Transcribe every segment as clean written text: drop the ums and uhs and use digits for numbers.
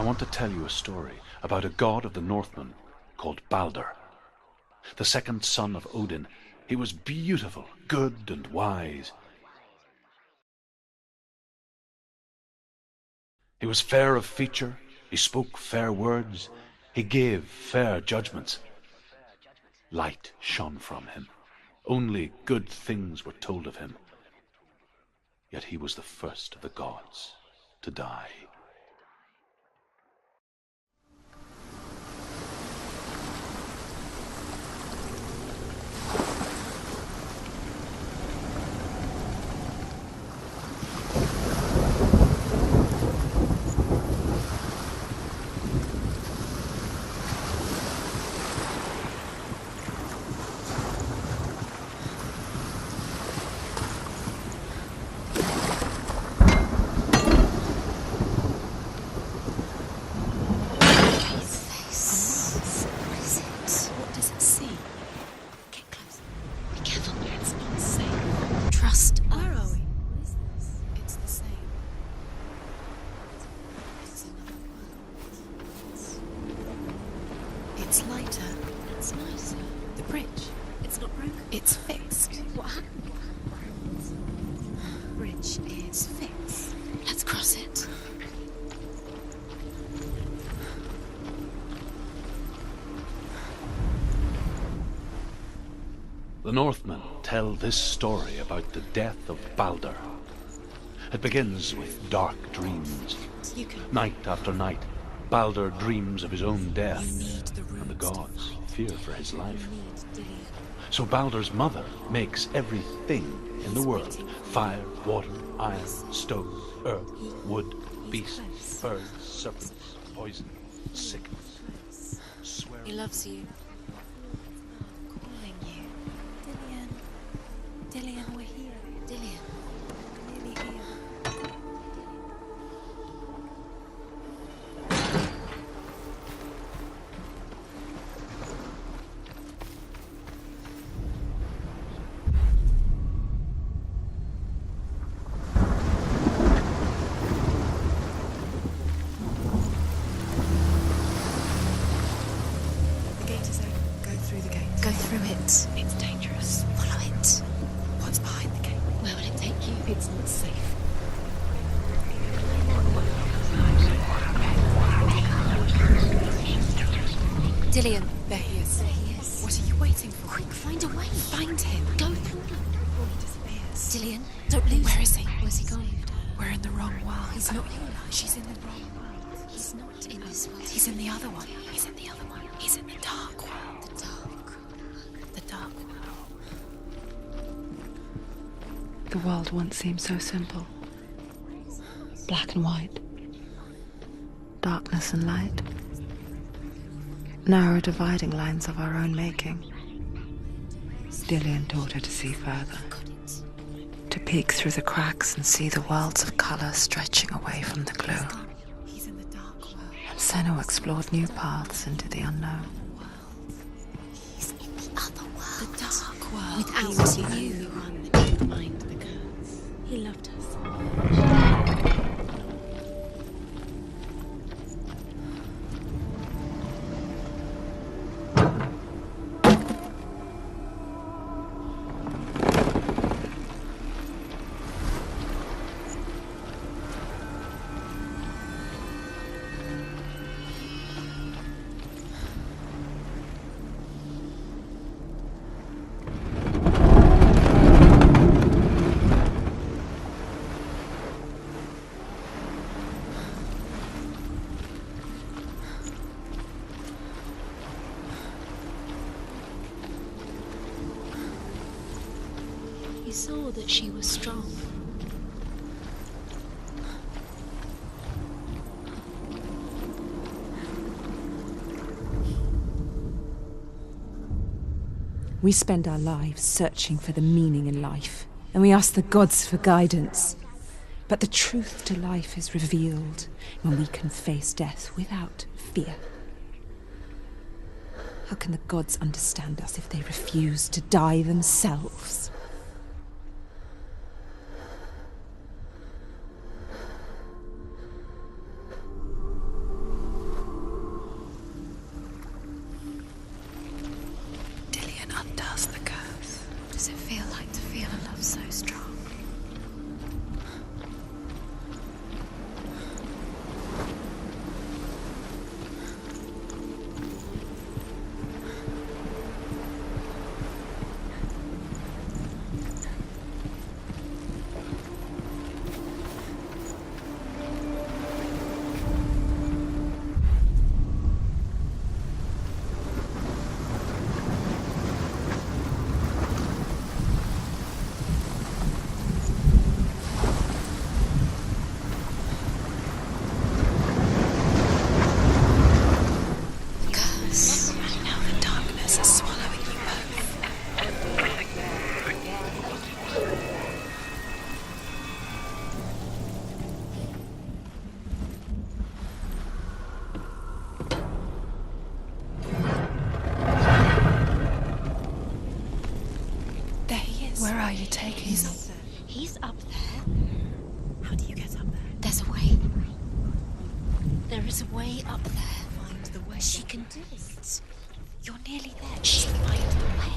want to tell you a story about a god of the Northmen called BALDR. The second son of ODIN. He was beautiful, good and wise. He was fair of feature, he spoke fair words, he gave fair judgments. Light shone from him. Only good things were told of him. Yet he was the first of the gods to die. It's lighter. It's nicer. The bridge. It's not broken. It's fixed. What happened? The bridge is fixed. Let's cross it. The Northmen tell this story about the death of BALDR. It begins with dark dreams. Night after night, BALDR dreams of his own death, and the gods fear for his life. So BALDR's mother makes everything in the world: fire, water, iron, stone, earth, wood, beasts, birds, serpents, poison, sickness. He loves you. Calling you. Dillian, we're here. Dillian, we're nearly here. The gate is open. Go through the gate. Go through it. It's dangerous. Follow it. What's behind the gate? Where will it take you? It's not safe. Dillian. There he is. There he is. What are you waiting for? Quick, find a way. Find him. Go through before he disappears. Dillian, don't lose. Where is he? Where's he gone? We're in the wrong world. He's not here. She's in the wrong world. He's not in this world. He's in the other one. He's in the other one. He's in the dark world. The dark world. The world once seemed so simple. Black and white. Darkness and light. Narrow dividing lines of our own making. Dillian taught her to see further. To peek through the cracks and see the worlds of colour stretching away from the glue. He's in the dark world. And Senua explored new paths into the unknown. He's in the other world. The dark world. Without you. The one that didn't mind the curse. He loved us. He saw that she was strong. We spend our lives searching for the meaning in life, and we ask the gods for guidance. But the truth to life is revealed when we can face death without fear. How can the gods understand us if they refuse to die themselves? Where are you taking me? He's up there. How do you get up there? There's a way. There is a way up there. Find the way. She can do it. You're nearly there. She'll find the way.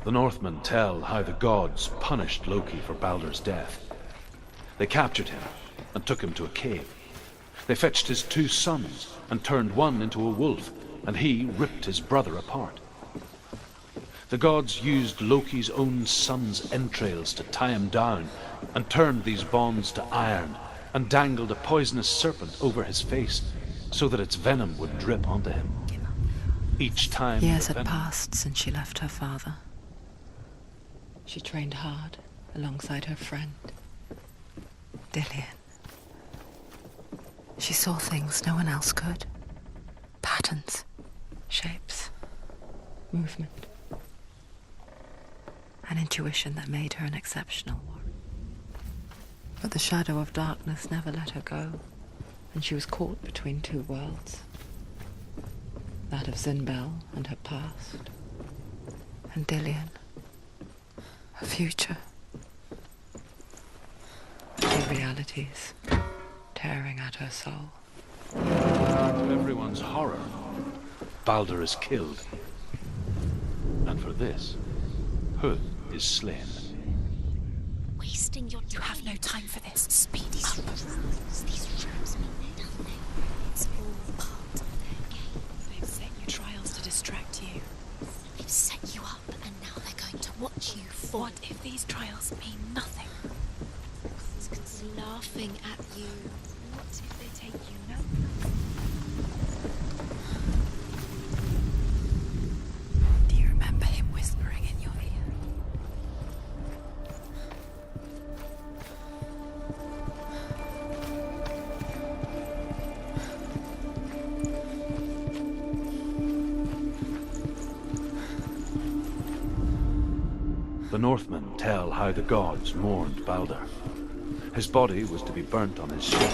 The Northmen tell how the gods punished Loki for Baldr's death. They captured him and took him to a cave. They fetched his 2 sons and turned one into a wolf, and he ripped his brother apart. The gods used Loki's own son's entrails to tie him down and turned these bonds to iron and dangled a poisonous serpent over his face so that its venom would drip onto him. Each time Years the had venom... passed since she left her father. She trained hard alongside her friend, Dillian. She saw things no one else could. Patterns, shapes, movement. An intuition that made her an exceptional warrior. But the shadow of darkness never let her go, and she was caught between 2 worlds. That of Zinbel and her past, and Dillian, her future. 2 realities tearing at her soul. To everyone's horror, Baldur is killed. And for this, Hood is slain. Wasting your time. You have no time for this. Speed up. These rules mean nothing. It's all part of their game. They've set you trials to distract you. They've set you up, and now they're going to watch you fall. What if these trials mean nothing? It's laughing at you. What if they take you nowhere? Do you remember him whispering in your ear? The Northmen tell how the gods mourned Baldur. His body was to be burnt on his ship,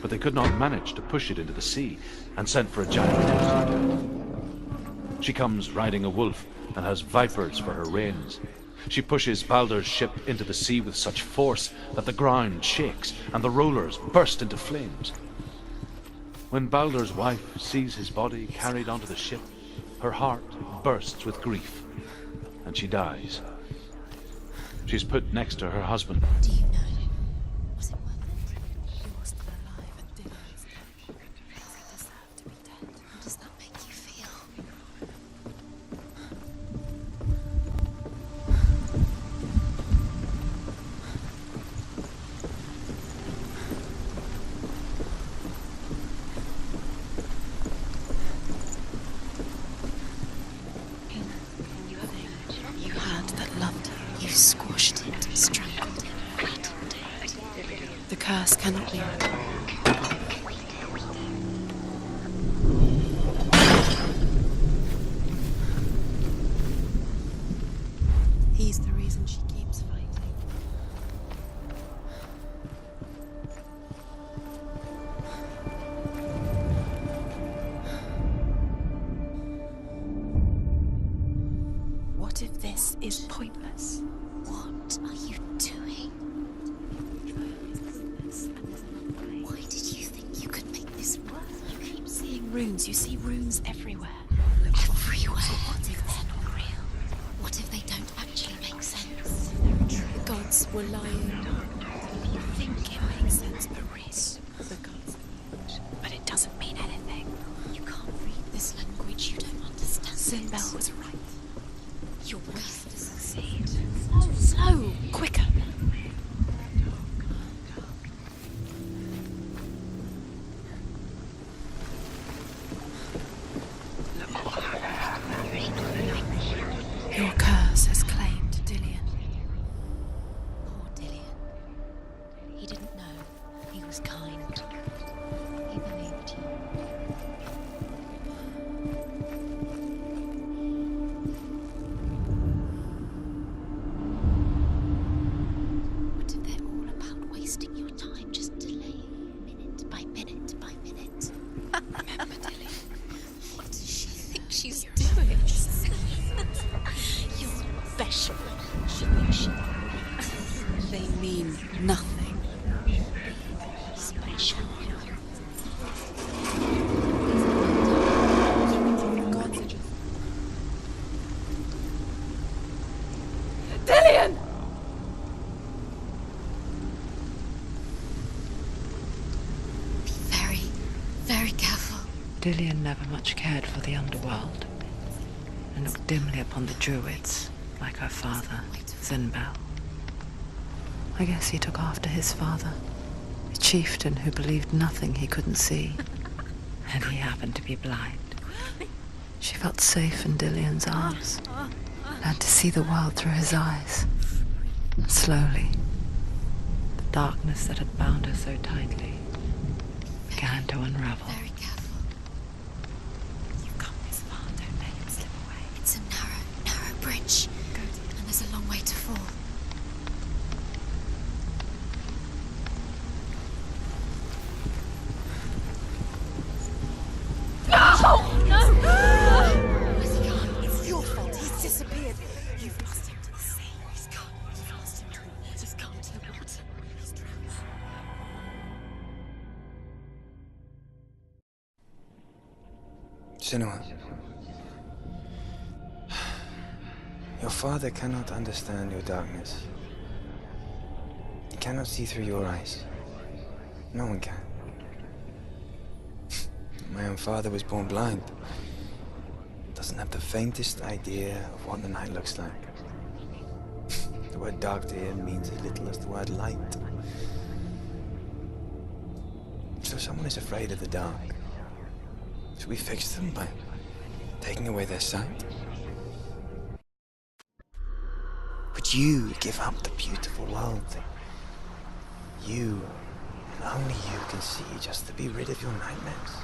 but they could not manage to push it into the sea and sent for a giantess to do it. She comes riding a wolf and has vipers for her reins. She pushes Baldur's ship into the sea with such force that the ground shakes and the rollers burst into flames. When Baldur's wife sees his body carried onto the ship, her heart bursts with grief, and she dies. She's put next to her husband. Do you know? Was it worth it? You're still alive and Dillian's dead. Does he deserve to be dead? How does that make you feel? You had that loved you. You squashed it, strangled it, flattened it. The curse cannot be undone. He's the reason she keeps fighting. What if this is pointless? What are you doing? Why did you think you could make this work? You keep seeing runes. You see runes everywhere. Everywhere. So what if they're not real? What if they don't actually make sense? The gods were lying. You think it makes sense, but real. The gods. But it doesn't mean anything. You can't read this language. You don't understand. Zinbel was right. You're wasting. Succeed. Slow! Quicker! Your curse has claimed Dillian. Poor Dillian. He didn't know. He was kind. He believed you. special. Special. They mean nothing. Special. Dillian! Be very, very careful. Dillian never much cared for the underworld, and looked dimly upon the druids, like her father, Zinbel. I guess he took after his father, a chieftain who believed nothing he couldn't see, and he happened to be blind. She felt safe in Dillian's arms, learned to see the world through his eyes. And slowly, the darkness that had bound her so tightly began to unravel. Very careful. You come this far, don't let him slip away. It's a narrow bridge. And there's a long way to fall. Where's he gone? It's your fault. He's disappeared. You've lost him to the sea. He's gone. You've lost him to the water. He's gone to the water. He's drowned. Senua, your father cannot understand your darkness. He cannot see through your eyes. No one can. My own father was born blind. Doesn't have the faintest idea of what the night looks like. The word dark to him means as little as the word light. So someone is afraid of the dark. Should we fix them by taking away their sight? Would you give up the beautiful world that you, and only you, can see just to be rid of your nightmares?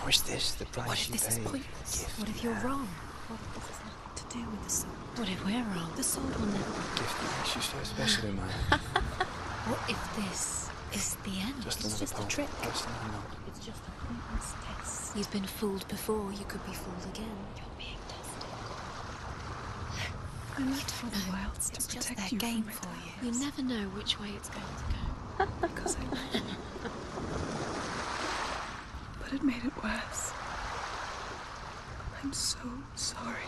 Or is this the price What if you this is pay? pointless? Gift What if you you're have. wrong? What if this has nothing to do with the sword? What if we're wrong? The sword will never be. Gift that makes you so special in my eyes. What if this is the end? Just It's another just a poem. trick. Just another novel. It's just a pointless test. You've been fooled before, you could be fooled again. You're being tested. I lived for the wilds to It's just protect their you game from for my you. You never know which way it's going to go. because I love you. But it made it worse. I'm so sorry.